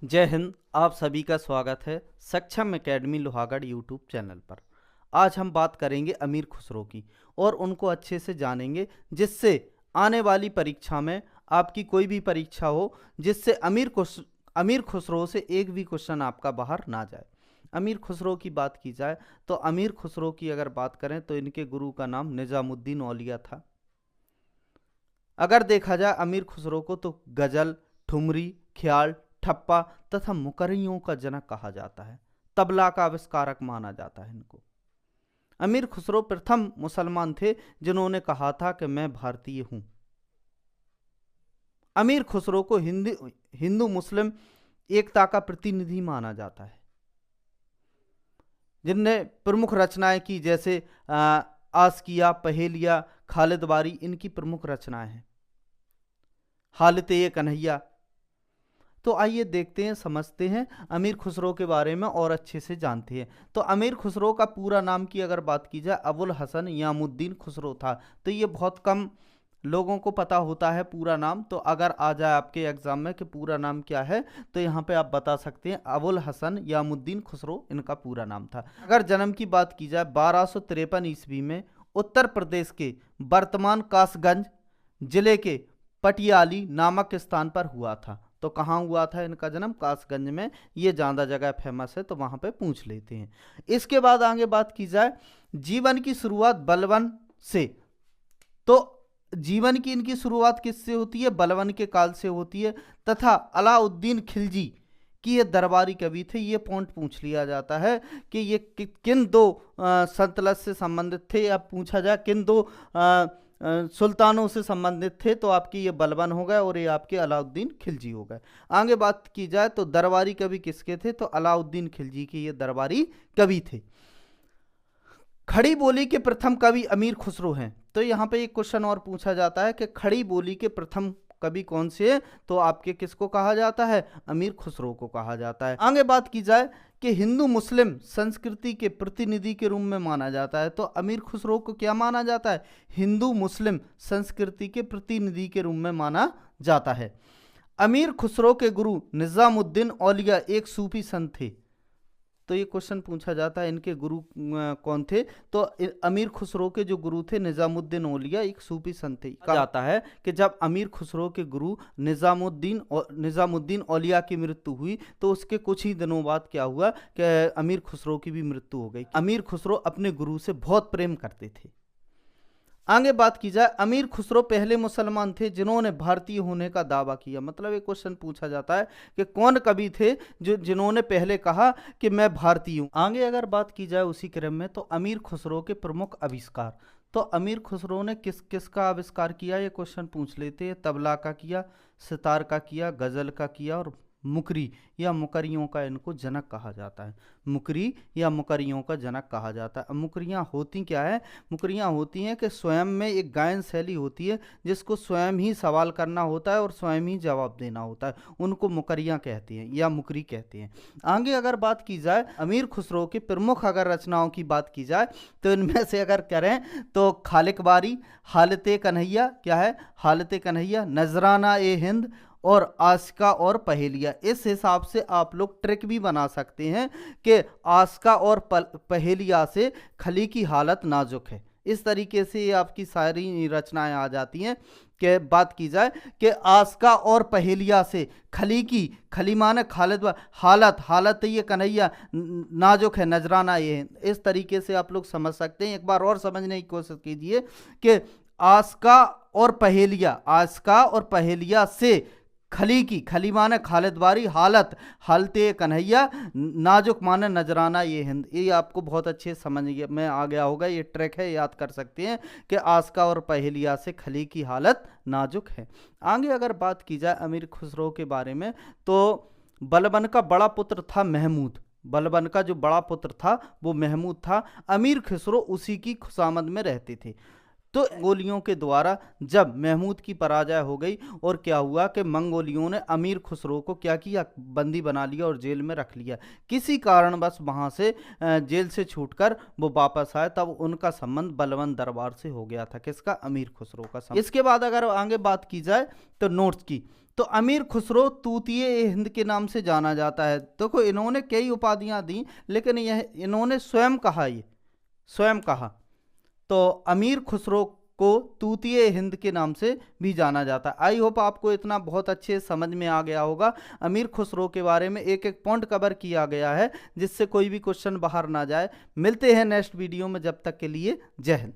जय हिंद। आप सभी का स्वागत है सक्षम एकेडमी लोहागढ़ यूट्यूब चैनल पर। आज हम बात करेंगे अमीर खुसरो की और उनको अच्छे से जानेंगे, जिससे आने वाली परीक्षा में आपकी कोई भी परीक्षा हो, जिससे अमीर खुसरो से एक भी क्वेश्चन आपका बाहर ना जाए। अमीर खुसरो की बात की जाए तो अमीर खुसरो की अगर बात करें तो इनके गुरु का नाम निजामुद्दीन औलिया था। अगर देखा जाए अमीर खुसरो को तो गजल, ठुमरी, ख्याल, ठप्पा तथा मुकरियों का जनक कहा जाता है। तबला का आविष्कारक माना जाता है इनको। अमीर खुसरो प्रथम मुसलमान थे जिन्होंने कहा था कि मैं भारतीय हूं। अमीर खुसरो को हिंदू मुस्लिम एकता का प्रतिनिधि माना जाता है, जिनने प्रमुख रचनाएं की, जैसे आस्किया, पहेलिया, खालिद बारी इनकी प्रमुख रचनाएं हैं। हालत ये कन्हैया। तो आइए देखते हैं, समझते हैं अमीर खुसरो के बारे में और अच्छे से जानते हैं। तो अमीर खुसरो का पूरा नाम की अगर बात की जाए अबुल हसन यामुद्दीन खुसरो था। तो ये बहुत कम लोगों को पता होता है पूरा नाम। तो अगर आ जाए आपके एग्जाम में कि पूरा नाम क्या है, तो यहाँ पे आप बता सकते हैं अबुल हसन यामुद्दीन खुसरो इनका पूरा नाम था। अगर जन्म की बात की जाए 1253 ईस्वी में उत्तर प्रदेश के वर्तमान कासगंज जिले के पटियाली नामक स्थान पर हुआ था। तो कहाँ हुआ था इनका जन्म? कासगंज में। ये ज़्यादा जगह फेमस है तो वहाँ पे पूछ लेते हैं। इसके बाद आगे बात की जाए जीवन की शुरुआत बलवन से। तो जीवन की इनकी शुरुआत किससे होती है? बलवन के काल से होती है। तथा अलाउद्दीन खिलजी कि ये दरबारी कवि थे, ये पॉइंट पूछ लिया जाता है कि ये किन दो सल्तनत से संबंधित थे, या पूछा जाए किन दो सुल्तानों से संबंधित थे, तो आपकी ये बलबन हो गए और ये आपके अलाउद्दीन खिलजी हो गए। आगे बात की जाए तो दरबारी कवि किसके थे? तो अलाउद्दीन खिलजी के ये दरबारी कवि थे। खड़ी बोली के प्रथम कवि अमीर खुसरो हैं। तो यहाँ पे एक क्वेश्चन और पूछा जाता है कि खड़ी बोली के प्रथम कवि कौन से हैं? तो आपके किसको कहा जाता है? अमीर खुसरो को कहा जाता है। आगे बात की जाए कि हिंदू मुस्लिम संस्कृति के प्रतिनिधि के रूप में माना जाता है। तो अमीर खुसरो को क्या माना जाता है? हिंदू मुस्लिम संस्कृति के प्रतिनिधि के रूप में माना जाता है। अमीर खुसरो के गुरु निजामुद्दीन औलिया एक सूफी संत थे। तो ये क्वेश्चन पूछा जाता है इनके गुरु कौन थे? तो अमीर खुसरो के जो गुरु थे निजामुद्दीन औलिया एक सूफी संत थे। कहा जाता है कि जब अमीर खुसरो के गुरु निजामुद्दीन औलिया की मृत्यु हुई तो उसके कुछ ही दिनों बाद क्या हुआ कि अमीर खुसरो की भी मृत्यु हो गई। अमीर खुसरो अपने गुरु से बहुत प्रेम करते थे। आगे बात की जाए अमीर खुसरो पहले मुसलमान थे जिन्होंने भारतीय होने का दावा किया। मतलब एक क्वेश्चन पूछा जाता है कि कौन कवि थे जिन्होंने पहले कहा कि मैं भारतीय हूँ। आगे अगर बात की जाए उसी क्रम में तो अमीर खुसरो के प्रमुख आविष्कार। तो अमीर खुसरो ने किस किस का आविष्कार किया, ये क्वेश्चन पूछ लेते हैं। तबला का किया, सितार का किया, गजल का किया और मुकरी या मुकरियों का इनको जनक कहा जाता है। मुकरी या मुकरियों का जनक कहा जाता है। मुकरियाँ होती क्या है? मुकरियाँ होती हैं कि स्वयं में एक गायन शैली होती है जिसको स्वयं ही सवाल करना होता है और स्वयं ही जवाब देना होता है, उनको मुकरियाँ कहते हैं या मुकरी कहते हैं। आगे अगर बात की जाए अमीर खुसरो की प्रमुख अगर रचनाओं की बात की जाए तो इनमें से अगर करें तो खालिक बारी, हालत कन्हैया, क्या है? हालत कन्हैया, नजराना ए हिंद और आस्का और पहेलिया। इस हिसाब से आप लोग ट्रिक भी बना सकते हैं कि आस्का और पहेलिया से खली की हालत नाजुक है। इस तरीके से ये आपकी सारी रचनाएं आ जाती हैं। कि बात की जाए कि आस्का और पहेलिया से खली माने खालिद, हालत ये कन्हैया, नाजुक है नजराना ये। इस तरीके से आप लोग समझ सकते हैं। एक बार और समझने की कोशिश कीजिए कि आस्का और पहेलिया से खली माने खालिद बारी, हालते कन्हैया, नाजुक माने नजराना ये हिंद। ये आपको बहुत अच्छे समझ में आ गया होगा। ये ट्रैक है, याद कर सकते हैं कि आस्का और पहेलिया से खली की हालत नाजुक है। आगे अगर बात की जाए अमीर खुसरो के बारे में तो बलबन का बड़ा पुत्र था महमूद। बलबन का जो बड़ा पुत्र था वो महमूद था। अमीर खुसरो उसी की खुशामद में रहते थे। तो मंगोलियों के द्वारा जब महमूद की पराजय हो गई और क्या हुआ कि मंगोलियों ने अमीर खुसरो को क्या किया? बंदी बना लिया और जेल में रख लिया। किसी कारणवश वहां से जेल से छूटकर वो वापस आए, तब उनका संबंध बलबन दरबार से हो गया था। किसका? अमीर खुसरो का संबंध। इसके बाद अगर आगे बात की जाए तो नोट्स की, तो अमीर खुसरो तूतिए हिंद के नाम से जाना जाता है। देखो इन्होंने कई उपाधियां दी, लेकिन यह इन्होंने स्वयं कहा, ये स्वयं कहा। तो अमीर खुसरो को तूतिए हिंद के नाम से भी जाना जाता है। आई होप आपको इतना बहुत अच्छे समझ में आ गया होगा। अमीर खुसरो के बारे में एक एक पॉइंट कवर किया गया है, जिससे कोई भी क्वेश्चन बाहर ना जाए। मिलते हैं नेक्स्ट वीडियो में, जब तक के लिए जय हिंद।